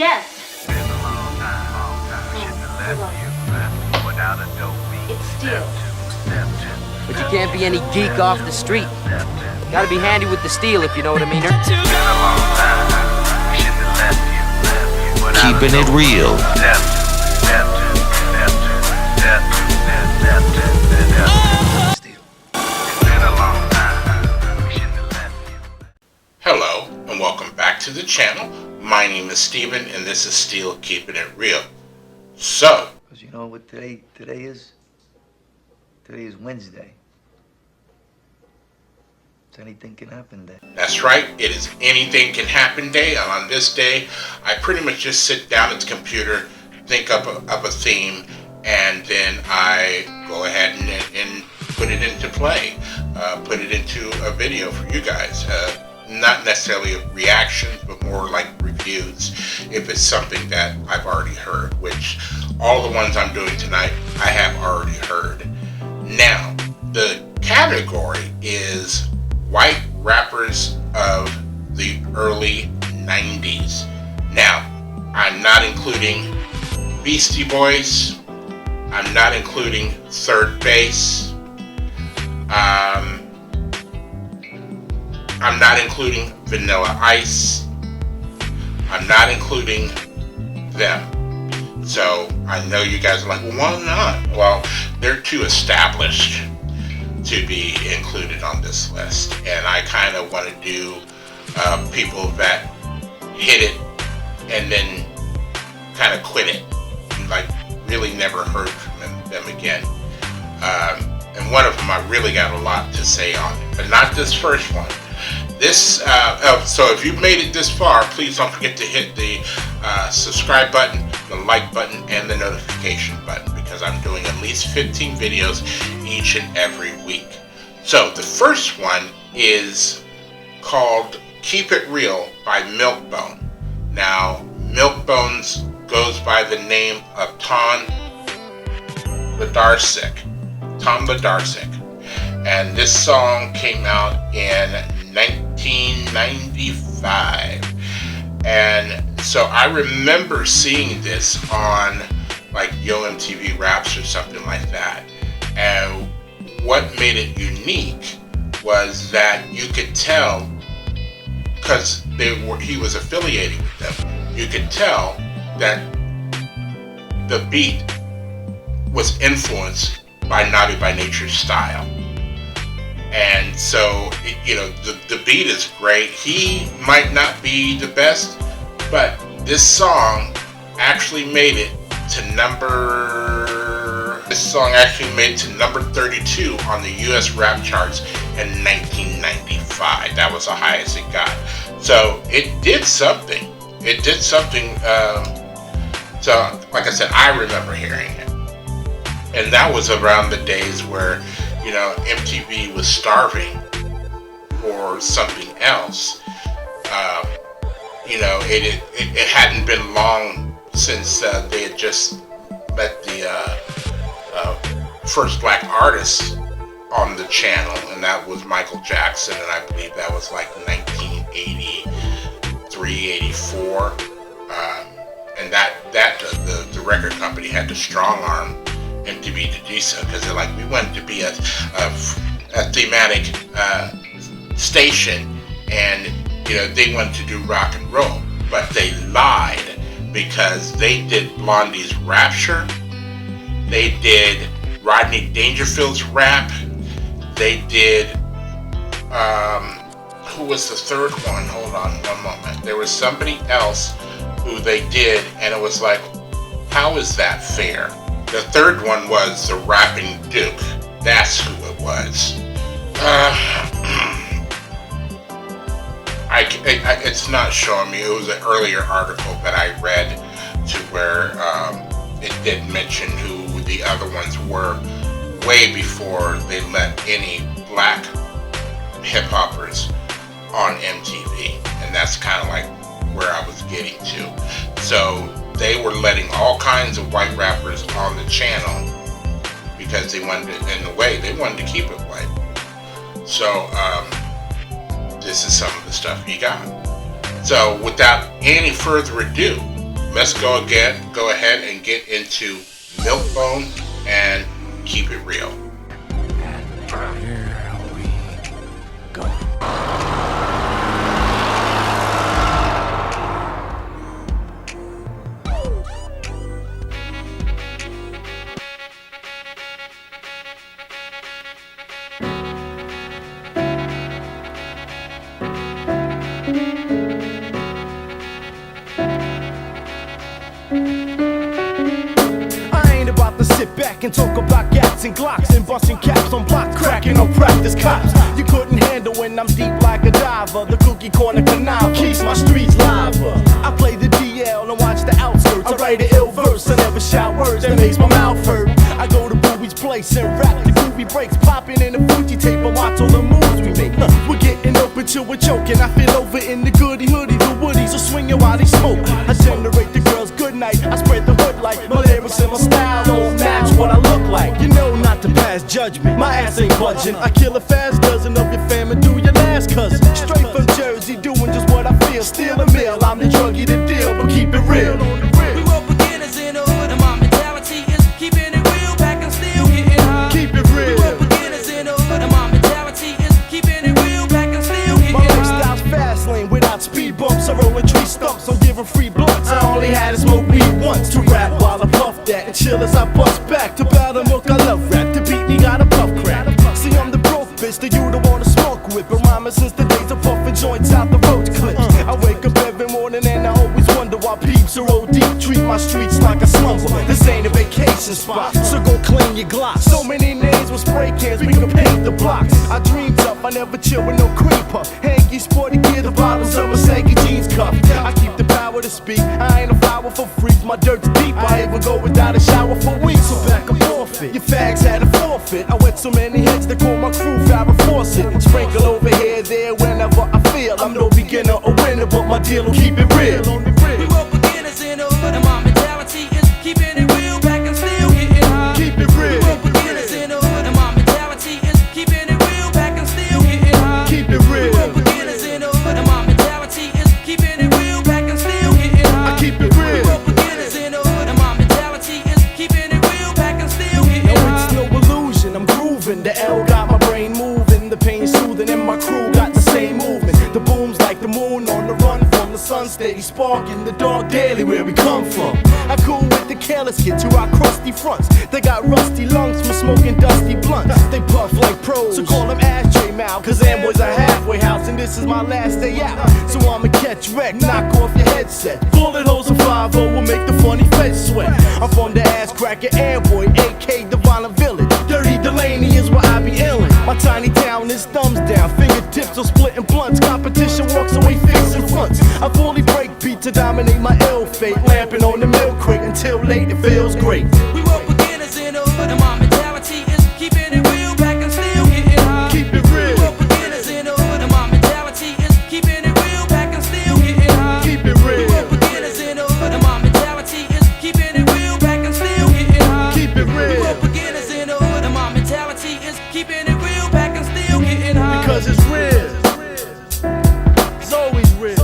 Yes. It's steel. But you can't be any geek off the street. Gotta be handy with the steel, if you know what I mean. Keeping it real. Hello, and welcome back to the channel. My name is Steven, and this is Steel Keeping It Real. So, because you know what today is? Today is Wednesday. So anything can happen day. that's right, it is anything can happen day, and on this day, I pretty much just sit down at the computer, think up a theme, and then I go ahead and put it into play, put it into a video for you guys. Not necessarily reactions, but more like reviews if it's something that I've already heard, which all the ones I'm doing tonight I have already heard. Now, the category is white rappers of the early 90s. Now, I'm not including Beastie Boys, I'm not including Third Base, I'm not including Vanilla Ice. I'm not including them. So I know you guys are like, well, why not? Well, they're too established to be included on this list. And I kind of want to do people that hit it and then kind of quit it. Like really never heard from them again. And one of them I really got a lot to say on it, but not this first one. This, so if you've made it this far, please don't forget to hit the subscribe button, the like button, and the notification button, because I'm doing at least 15 videos each and every week. So the first one is called Keep It Real by Milkbone. Now, Milkbones goes by the name of Tom Ledarsic. And this song came out in 1995, and so I remember seeing this on like Yo MTV Raps or something like that. And what made it unique was that you could tell, because he was affiliating with them, you could tell that the beat was influenced by Naughty by Nature's style. And so, you know, the beat is great. He might not be the best, but this song actually made it to number 32 on the US rap charts in 1995. That was the highest it got. So it did something. It did something. So, like I said, I remember hearing it. And that was around the days where, you know, MTV was starving for something else. You know, it hadn't been long since they had just let the first black artist on the channel, and that was Michael Jackson, and I believe that was like 1983, 84. And that the record company had to strong arm MTV to do so, because they're like, we wanted to be a thematic station, and you know, they wanted to do rock and roll, but they lied, because they did Blondie's Rapture, they did Rodney Dangerfield's rap, they did who was the third one? Hold on one moment. There was somebody else who they did, and it was like, how is that fair? The third one was the Rapping Duke. That's who it was. It's not showing me. It was an earlier article that I read to where it did mention who the other ones were way before they let any black hip-hoppers on MTV. And that's kind of like where I was getting to. So they were letting all kinds of white rappers on the channel because they wanted to, in a way, they wanted to keep it white. So this is some of the stuff you got. So without any further ado, let's go ahead and get into Milkbone and Keep It Real. Here we go. Sit back and talk about gats and glocks and busting caps on blocks, cracking on practice cops. You couldn't handle when I'm deep like a diver. The cookie corner canal keeps my streets live. I play the DL and watch the outskirts. I write an ill verse, I never shout words that makes my mouth hurt. I go to Booby's place and rap the groovy breaks, popping in the Fuji tape and watch all the moves we make. We're getting up until we're choking. I feel over in the goody hoodie, the woodies are swinging while they smoke. I generate the girls good night. I spread the hood light. My lyrics and my style don't match what I look like. You know not to pass judgment. My ass ain't budging. I kill a fast dozen of your fam and do your last cousin. Straight from Jersey, doing just what I feel. Steal a meal, I'm the druggie to deal, but keep it real. We were beginners in the hood, and my mentality is keeping it real, back and still getting high. Keep it real. We were beginners in the hood, and my mentality is keeping it real, back and still getting My high. lifestyle's fast lane without speed bumps. I roll tree stumps, I'm giving free blunts. I only had to smoke weed once to rap while I puff that and chill as I bust back to battle milk. I love rap. To beat me, got a puff crack. See, I'm the broke bitch that you don't wanna smoke with. Been rhyming since the days of puffing joints out the road clips. I wake up every morning and I always wonder why peeps are OD. Treat my streets like a slumber. This ain't a vacation spot, so go clean your Glock. So many names with spray cans, we can paint the blocks. I dream tough, I never chill with no creeper. Hanky, sporty gear, the bottoms of a saggy jeans cuff. I keep the power to speak, I ain't a flower for freaks. My dirt's deep, I even go without a shower for weeks. So back and forfeit, your fags had a forfeit. I wet so many heads, they call my crew Farrah Fawcett. Sprinkle over here, there, whenever I feel. I'm no beginner or winner, but my deal will keep it real. We were beginners in the hood, and my mentality is keeping it real, back and still getting high. Keep it real. We were beginners in the hood, and my mentality is keeping it real, back and still getting high. Keep it We real. were beginners in the hood, and my mentality is keeping it real, back and still getting high. I keep it We real. were beginners in the hood, and my mentality is keeping it real, back and still getting No, high. it's no illusion, I'm grooving. The L got my brain moving, the pain soothing, and my crew got the same movement. The boom's like the moon on the run from the sun, steady sparking the dark daily where we come from. I cool with the careless kids who rock crusty fronts. They got rusty lungs from smoking dusty blunts. They puff like pros, so call them ashtray mouth. Cause Amboy's a halfway house and this is my last day out. So I'ma catch wreck, knock off your headset. Bullet holes and 5-0 will make the funny feds sweat. I'm from the ass cracker Amboy, AK the violent village. Dirty Delaney is where I be illin'. My tiny town is thumbs down, fingertips are splitting blunts. Competition walks away fixing fronts. I fully break beat to dominate my ill fate. Lamping on the milk crate until late, it feels great. We were beginners in the hood, and my mentality is keeping it real, back and still getting high. Keep it real. We were beginners in the hood, and my mentality is keeping it real, back and still getting high. Keep it We real. were beginners in the hood, and my mentality is keeping it real, back and still getting high. Keep it We real. were beginners in the hood, and my mentality is keeping it real, back and still getting high. Because it's real. It's always real.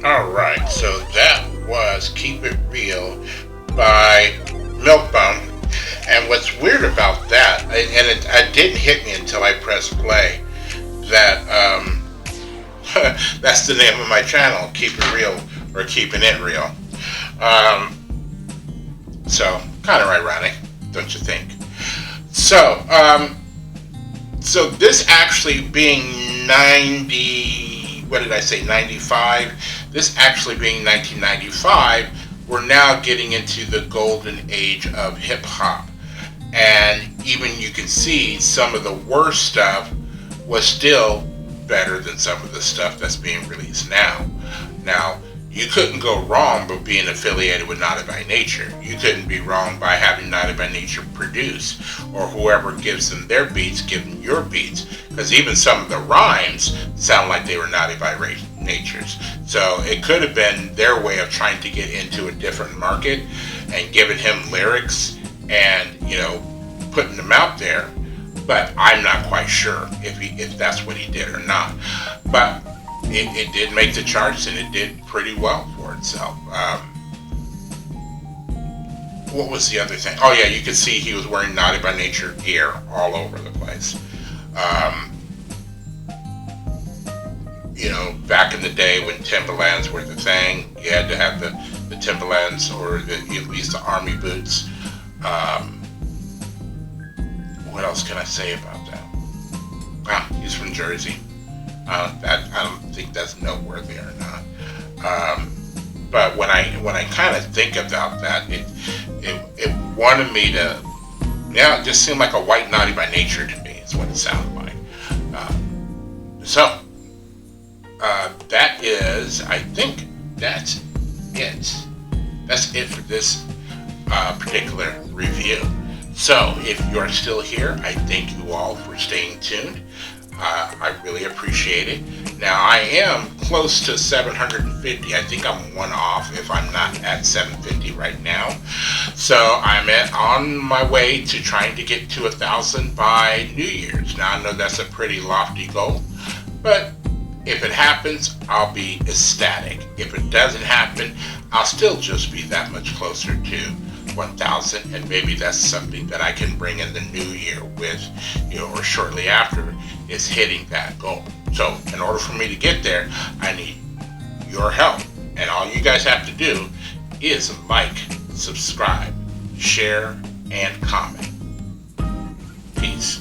Alright, so that was Keep It Real by Milkbone. And what's weird about that, and it didn't hit me until I pressed play, that that's the name of my channel, Keep It Real, or Keeping It Real. So, kind of ironic, don't you think? So, so this actually being 95, this actually being 1995, we're now getting into the golden age of hip-hop. And even you can see some of the worst stuff was still better than some of the stuff that's being released now. Now, you couldn't go wrong by being affiliated with Naughty by Nature. You couldn't be wrong by having Naughty by Nature produce, or whoever gives them their beats give them your beats, because even some of the rhymes sound like they were Naughty by Nature's. So it could have been their way of trying to get into a different market and giving him lyrics and, you know, putting them out there. But I'm not quite sure if that's what he did or not. But it did make the charts, and it did pretty well for itself. What was the other thing? Oh yeah, you could see he was wearing Naughty by Nature gear all over the place. You know, back in the day when Timberlands were the thing, you had to have the Timberlands, or at least the army boots. What else can I say about that? He's from Jersey. I don't think that's noteworthy or not. But when I kind of think about that, it wanted me to, yeah, it just seemed like a white Naughty by Nature to me. Is what it sounded like. That is, I think that's it. That's it for this particular review. So, if you are still here, I thank you all for staying tuned. I really appreciate it. Now, I am close to 750. I think I'm one off if I'm not at 750 right now. So, I'm on my way to trying to get to 1,000 by New Year's. Now, I know that's a pretty lofty goal, but if it happens, I'll be ecstatic. If it doesn't happen, I'll still just be that much closer to 1,000, and maybe that's something that I can bring in the new year with, you know, or shortly after, is hitting that goal. So in order for me to get there, I need your help, and all you guys have to do is like, subscribe, share, and comment. Peace.